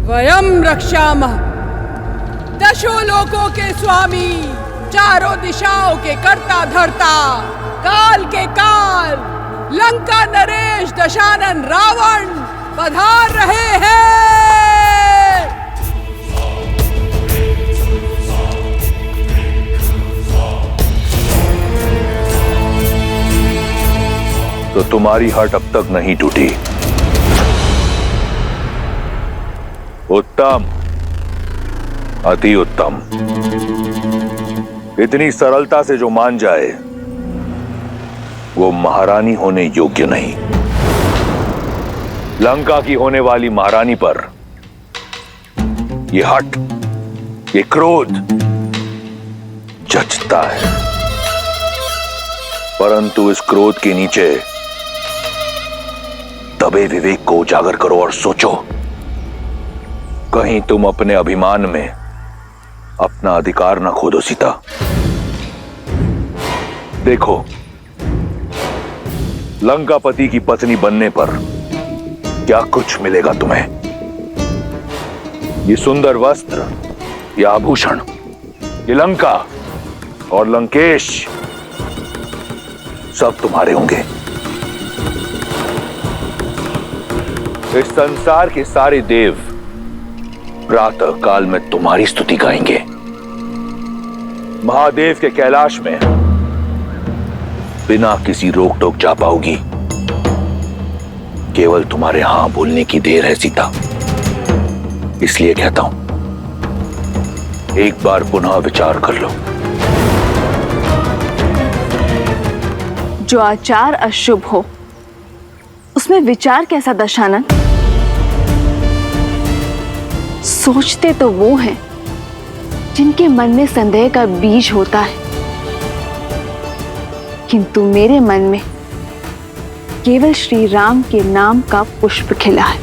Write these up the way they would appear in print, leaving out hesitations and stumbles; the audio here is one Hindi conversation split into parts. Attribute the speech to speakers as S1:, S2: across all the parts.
S1: वयम रक्षामः, दशों लोकों के स्वामी, चारों दिशाओं के कर्ता धर्ता, काल के काल, लंका नरेश दशानन रावण पधार रहे हैं।
S2: तो तुम्हारी हट अब तक नहीं टूटी। उत्तम, अति उत्तम। इतनी सरलता से जो मान जाए वो महारानी होने योग्य नहीं। लंका की होने वाली महारानी पर ये हट, ये क्रोध जचता है, परंतु इस क्रोध के नीचे दबे विवेक को उजागर करो और सोचो, कहीं तुम अपने अभिमान में अपना अधिकार ना खो दो। सीता, देखो, लंकापति की पत्नी बनने पर क्या कुछ मिलेगा तुम्हें। ये सुंदर वस्त्र, ये आभूषण, ये लंका और लंकेश सब तुम्हारे होंगे। इस संसार के सारे देव प्रातः काल में तुम्हारी स्तुति गाएंगे। महादेव के कैलाश में बिना किसी रोक टोक जा पाओगी। केवल तुम्हारे हां बोलने की देर है सीता। इसलिए कहता हूं, एक बार पुनः विचार कर लो।
S3: जो आचार अशुभ हो उसमें विचार कैसा दशानन? सोचते तो वो हैं जिनके मन में संदेह का बीज होता है, किंतु मेरे मन में केवल श्री राम के नाम का पुष्प खिला है।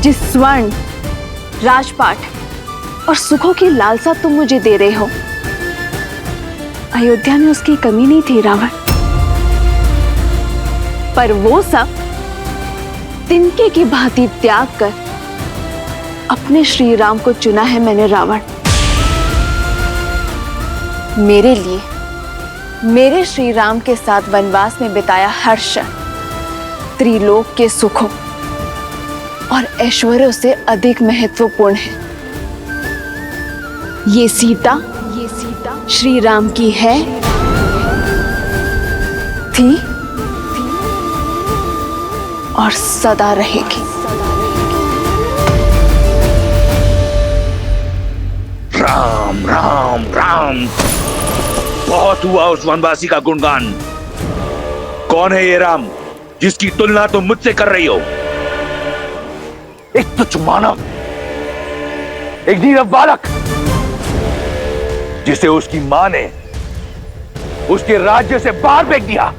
S3: जिस स्वर्ण, राजपाट और सुखों की लालसा तुम मुझे दे रहे हो, अयोध्या में उसकी कमी नहीं थी रावण, पर वो सब तिनके की भांति त्याग कर अपने श्री राम को चुना है मैंने रावण। मेरे लिए, मेरे श्री राम के साथ वनवास में बिताया हर क्षण त्रिलोक के सुखों और ऐश्वर्यों से अधिक महत्वपूर्ण है। ये सीता श्री राम की है, थी और सदा रहेगी।
S2: राम राम राम, बहुत हुआ उस वनवासी का गुणगान। कौन है ये राम जिसकी तुलना तुम मुझसे कर रही हो? एक तुच्छ मानव, एक नीरव बालक, जिसे उसकी मां ने उसके राज्य से बाहर फेंक दिया,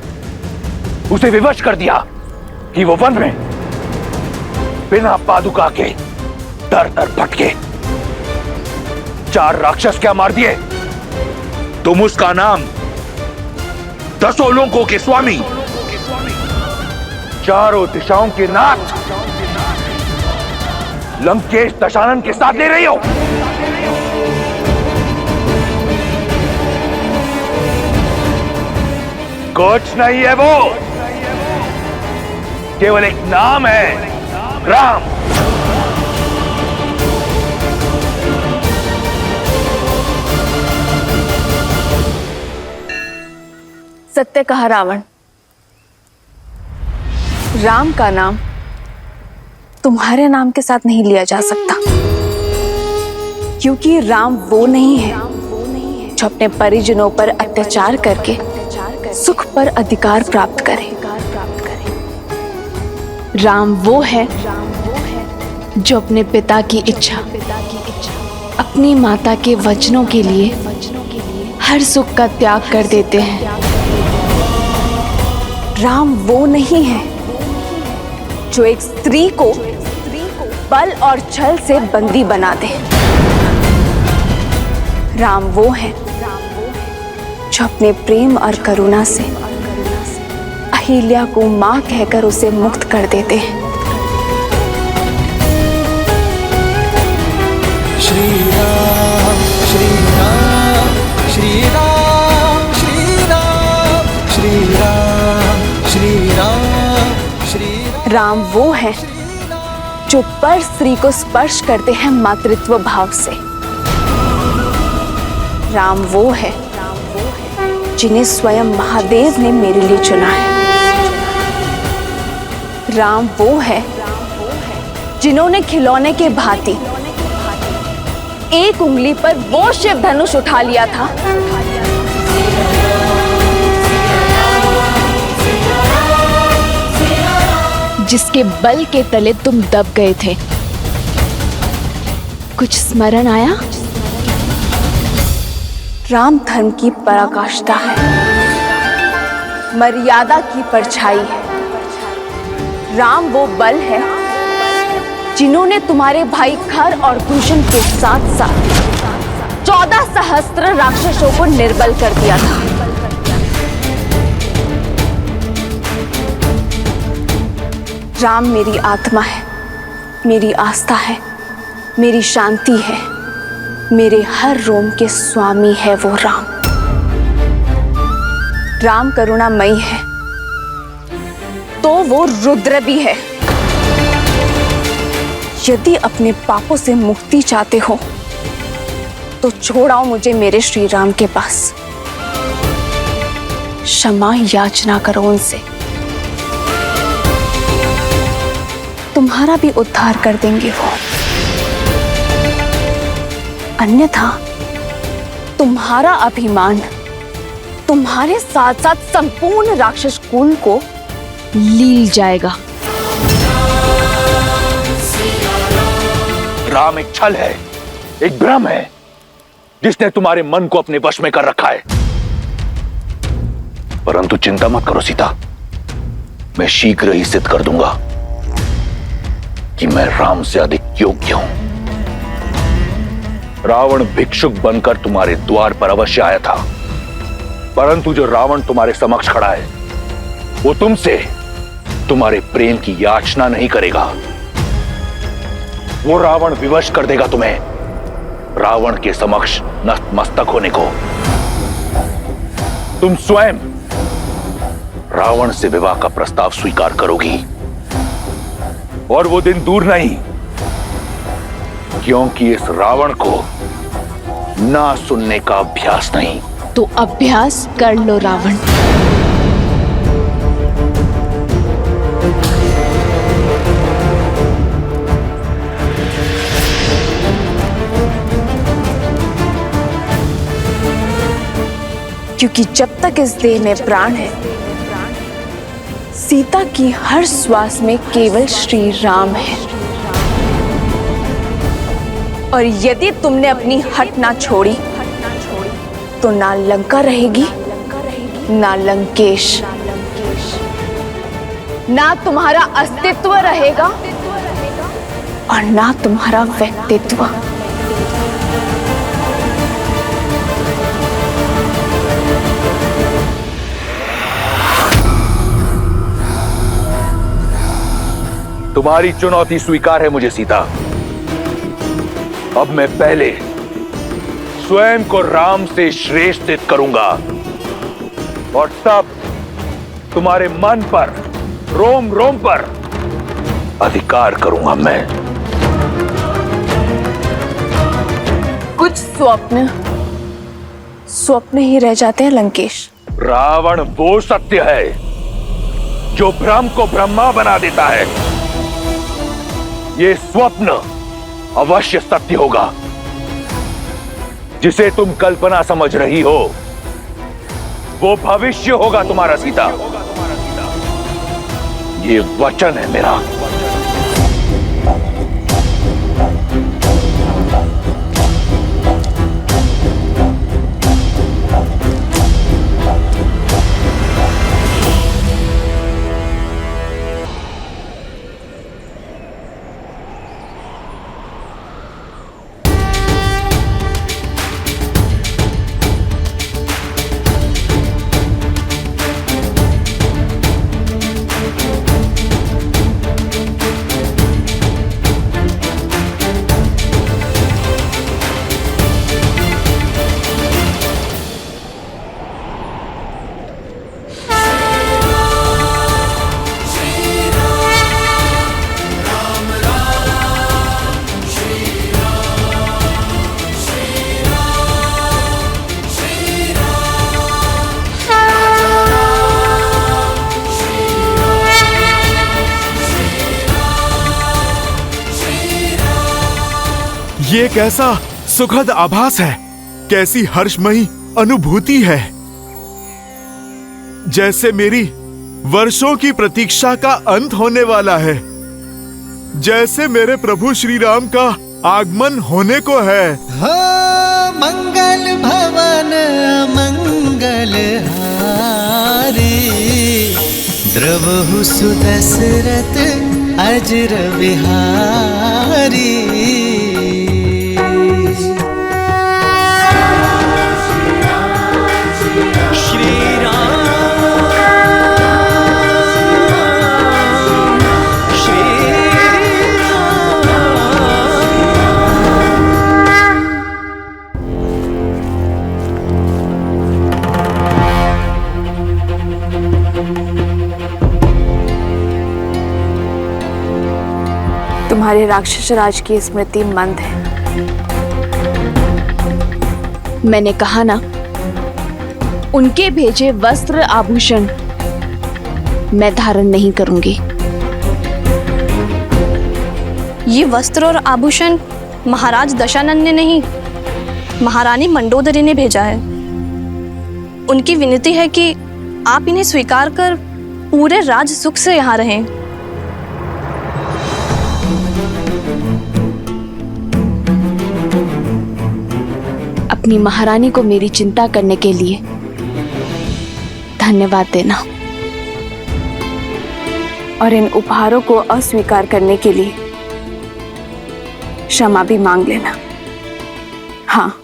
S2: उसे विवश कर दिया कि वो वन में बिना पादुका के दर दर भटके। 4 राक्षस क्या मार दिए? तुम उसका नाम दसों लोकों के स्वामी, चारों दिशाओं के नाथ लंकेश दशानन के साथ ले रही हो। कुछ नहीं है वो, केवल एक नाम है, राम।
S3: सत्य कहा रावण, राम का नाम तुम्हारे नाम के साथ नहीं लिया जा सकता, क्योंकि राम वो नहीं है जो अपने परिजनों पर अत्याचार करके सुख पर अधिकार प्राप्त करे। राम वो है जो अपने पिता की इच्छा, अपनी माता के वचनों के लिए हर सुख का त्याग कर देते हैं। राम वो नहीं है जो एक स्त्री को बल और छल से बंदी बना दे। राम वो है जो अपने प्रेम और करुणा से अहिल्या को मां कहकर उसे मुक्त कर देते हैं। राम वो है जो पर स्त्री को स्पर्श करते हैं मातृत्व भाव से। राम वो है जिन्हें स्वयं महादेव ने मेरे लिए चुना है। राम वो है जिन्होंने खिलौने के भांति एक उंगली पर वो शिव धनुष उठा लिया था जिसके बल के तले तुम दब गए थे। कुछ स्मरण आया? राम धर्म की पराकाष्ठा है, मर्यादा की परछाई है। राम वो बल है जिन्होंने तुम्हारे भाई खर और दूषण के साथ साथ 14 सहस्त्र राक्षसों को निर्बल कर दिया था। राम मेरी आत्मा है, मेरी आस्था है, मेरी शांति है, मेरे हर रोम के स्वामी है वो राम। राम करुणामयी है तो वो रुद्र भी है। यदि अपने पापों से मुक्ति चाहते हो तो छोड़ाओ मुझे मेरे श्री राम के पास। क्षमा याचना करो उनसे, तुम्हारा भी उद्धार कर देंगे वो। अन्यथा तुम्हारा अभिमान तुम्हारे साथ साथ संपूर्ण राक्षस कुल को लील जाएगा।
S2: राम एक छल है, एक भ्रम है जिसने तुम्हारे मन को अपने वश में कर रखा है। परंतु चिंता मत करो सीता, मैं शीघ्र ही सिद्ध कर दूंगा कि मैं राम से अधिक योग्य हूं। रावण भिक्षुक बनकर तुम्हारे द्वार पर अवश्य आया था, परंतु जो रावण तुम्हारे समक्ष खड़ा है वो तुमसे तुम्हारे प्रेम की याचना नहीं करेगा। वो रावण विवश कर देगा तुम्हें रावण के समक्ष नतमस्तक होने को। तुम स्वयं रावण से विवाह का प्रस्ताव स्वीकार करोगी और वो दिन दूर नहीं, क्योंकि इस रावण को ना सुनने का अभ्यास नहीं।
S3: तो अभ्यास कर लो रावण। क्योंकि जब तक इस देह में प्राण है, सीता की हर श्वास में केवल श्री राम है। और यदि तुमने अपनी हट ना छोड़ी तो ना लंका रहेगी, ना लंकेश, ना तुम्हारा अस्तित्व रहेगा और ना तुम्हारा व्यक्तित्व।
S2: तुम्हारी चुनौती स्वीकार है मुझे सीता। अब मैं पहले स्वयं को राम से श्रेष्ठ सिद्ध करूंगा और तब तुम्हारे मन पर, रोम रोम पर अधिकार करूंगा मैं।
S3: कुछ स्वप्न ही रह जाते हैं लंकेश।
S2: रावण वो सत्य है जो भ्रम को ब्रह्मा बना देता है। ये स्वप्न अवश्य सत्य होगा। जिसे तुम कल्पना समझ रही हो वो भविष्य होगा तुम्हारा सीता। ये वचन है मेरा।
S4: ये कैसा सुखद आभास है, कैसी हर्षमयी अनुभूति है। जैसे मेरी वर्षों की प्रतीक्षा का अंत होने वाला है, जैसे मेरे प्रभु श्री राम का आगमन होने को है।
S5: हो मंगल भवन मंगल हारी, द्रवहु सुदशरथ अजर बिहारी।
S3: तुम्हारे राक्षस राज की स्मृति मंद है। मैंने कहा ना, उनके भेजे वस्त्र आभूषण मैं धारण नहीं करूंगी।
S6: ये वस्त्र और आभूषण महाराज दशानन ने नहीं, महारानी मंडोदरी ने भेजा है। उनकी विनती है कि आप इन्हें स्वीकार कर पूरे राज सुख से यहाँ रहें।
S3: अपनी महारानी को मेरी चिंता करने के लिए धन्यवाद देना और इन उपहारों को अस्वीकार करने के लिए क्षमा भी मांग लेना। हाँ,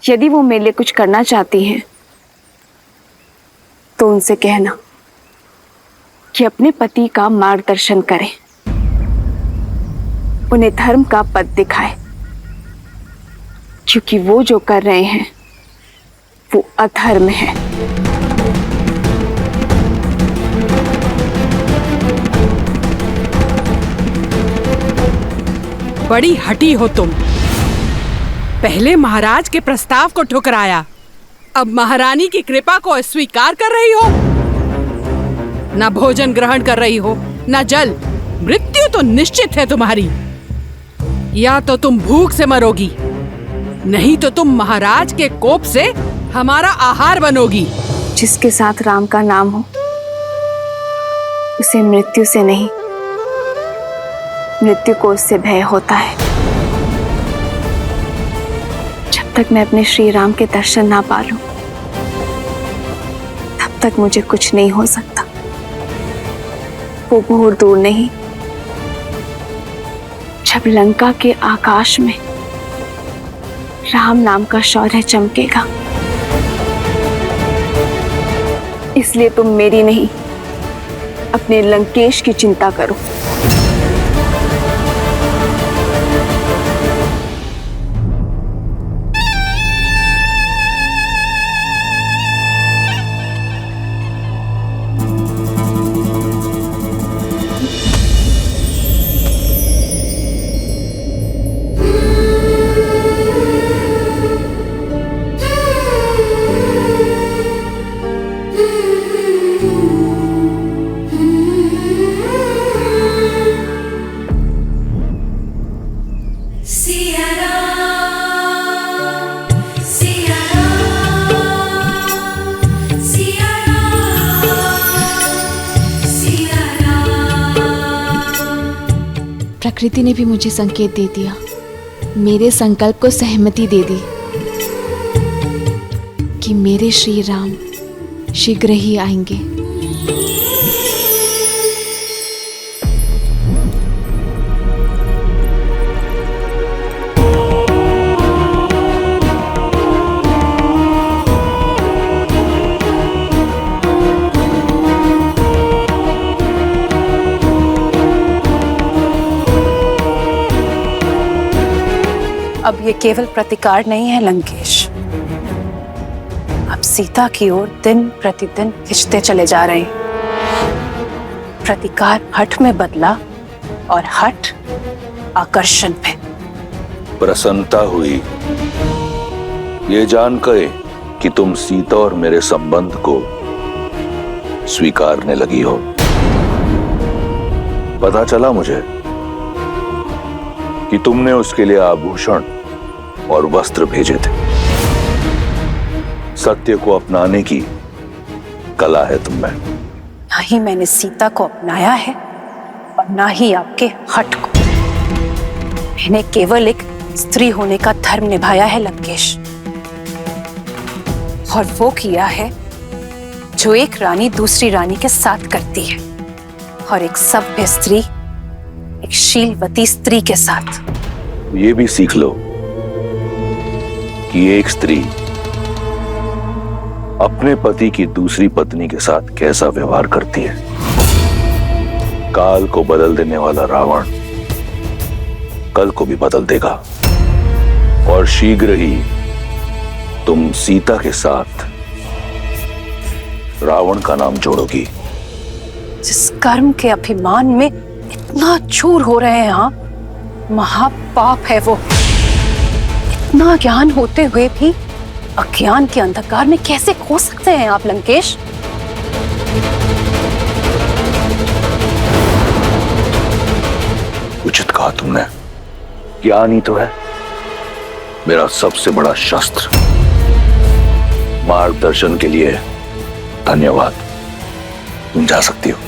S3: यदि वो मेरे लिए कुछ करना चाहती हैं तो उनसे कहना कि अपने पति का मार्गदर्शन करें, उन्हें धर्म का पथ दिखाए, क्योंकि वो जो कर रहे हैं वो अधर्म है।
S1: बड़ी हठी हो तुम। पहले महाराज के प्रस्ताव को ठुकराया, अब महारानी की कृपा को अस्वीकार कर रही हो। ना भोजन ग्रहण कर रही हो, ना जल। मृत्यु तो निश्चित है तुम्हारी। या तो तुम भूख से मरोगी, नहीं तो तुम महाराज के कोप से हमारा आहार बनोगी।
S3: जिसके साथ राम का नाम हो उसे मृत्यु से नहीं, मृत्यु को उससे भय होता है। जब तक मैं अपने श्री राम के दर्शन ना पा लूं, तब तक मुझे कुछ नहीं हो सकता। वो बहुत दूर नहीं, जब लंका के आकाश में राम नाम का शौर्य चमकेगा। इसलिए तुम मेरी नहीं, अपने लंकेश की चिंता करो। प्रकृति ने भी मुझे संकेत दे दिया, मेरे संकल्प को सहमति दे दी कि मेरे श्री राम शीघ्र ही आएंगे।
S7: अब ये केवल प्रतिकार नहीं है लंकेश, अब सीता की ओर दिन प्रतिदिन खिंचते चले जा रहे हैं। प्रतिकार हठ में बदला और हठ आकर्षण में।
S2: प्रसन्नता हुई ये जानकर कि तुम सीता और मेरे संबंध को स्वीकारने लगी हो। पता चला मुझे कि तुमने उसके लिए आभूषण और वस्त्र भेजे थे। सत्य को अपनाने की कला है तुम में।
S7: ना ही मैंने सीता को अपनाया है और ना ही आपके हठ को। मैंने केवल एक स्त्री होने का धर्म निभाया है लंकेश, और वो किया है जो एक रानी दूसरी रानी के साथ करती है, और एक सभ्य स्त्री एक शीलवती स्त्री के साथ।
S2: ये भी सीख लो कि एक स्त्री अपने पति की दूसरी पत्नी के साथ कैसा व्यवहार करती है। काल को बदल देने वाला रावण कल को भी बदल देगा, और शीघ्र ही तुम सीता के साथ रावण का नाम जोड़ोगी।
S7: जिस कर्म के अभिमान में इतना चूर हो रहे हैं आप, महापाप है वो। इतना ज्ञान होते हुए भी अज्ञान के अंधकार में कैसे खो सकते हैं आप लंकेश?
S2: उचित कहा तुमने। ज्ञान ही तो है मेरा सबसे बड़ा शस्त्र। मार्गदर्शन के लिए धन्यवाद। तुम जा सकती हो।